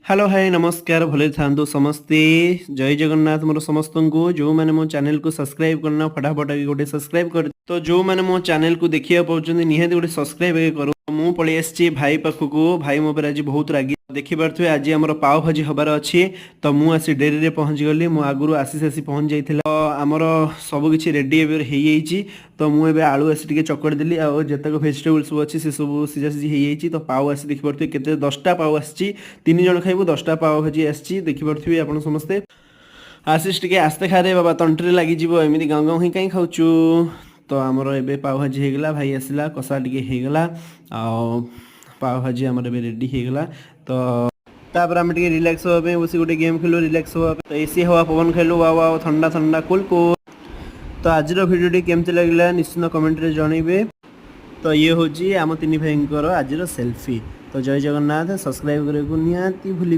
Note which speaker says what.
Speaker 1: hello hi नमस्कार भले थांतु समस्ते जय जगन्नाथ मोर समस्त को जो मैंने मो चैनल को सब्सक्राइब करना फटाफट आगे गोटे सब्सक्राइब कर तो जो मैंने मो चैनल को देखिया पाउछन निहाती गोटे सब्सक्राइब आगे करू मु पळी आसी भाई पाखक भाई मो पर आज बहुत रागी देखि पारथुए आज हमर पाव भाजी हबार अछि तो मु आसी डेरी रे पहुंच गली मु आगुरु आसी पहुंच जाइथिला तो हमर सब किछि रेडी एबे हे जाइछि तो मु एबे आलू आसी टिके चकड़ देली आ जतक वेजिटेबल सब अछि से सब सिजा सिजी हे जाइछि तो पाव आसी देखि पारथुए केते 10टा पाव आछि 3 जण खाइबो 10टा पाव भाजी आछि देखि पारथुए आपण समस्ते आशीष टिके आस्ते खा रे बाबा तंट्री लागि जिवो एमिति गाँव गाँव ही कहीं खाउछु तो आमर एबे पाव भाजी हे गला भाई आसिला कसा टिके हे गला आ पाव भाजी आमर एबे रेडी हे गला तो तापर आम टिके रिलैक्स होबे बसी गोटे गेम खेलो रिलैक्स होबे तो एसी हवा पवन खेलो वाव वाव ठंडा ठंडा कूल कूल तो आज भिडियो केमती लगला निश्चित कमेंट रे जनइबे तो ये होची आम तीन भाई आज सेल्फी तो जय जगन्नाथ सब्सक्राइब करे को निहाती भूलि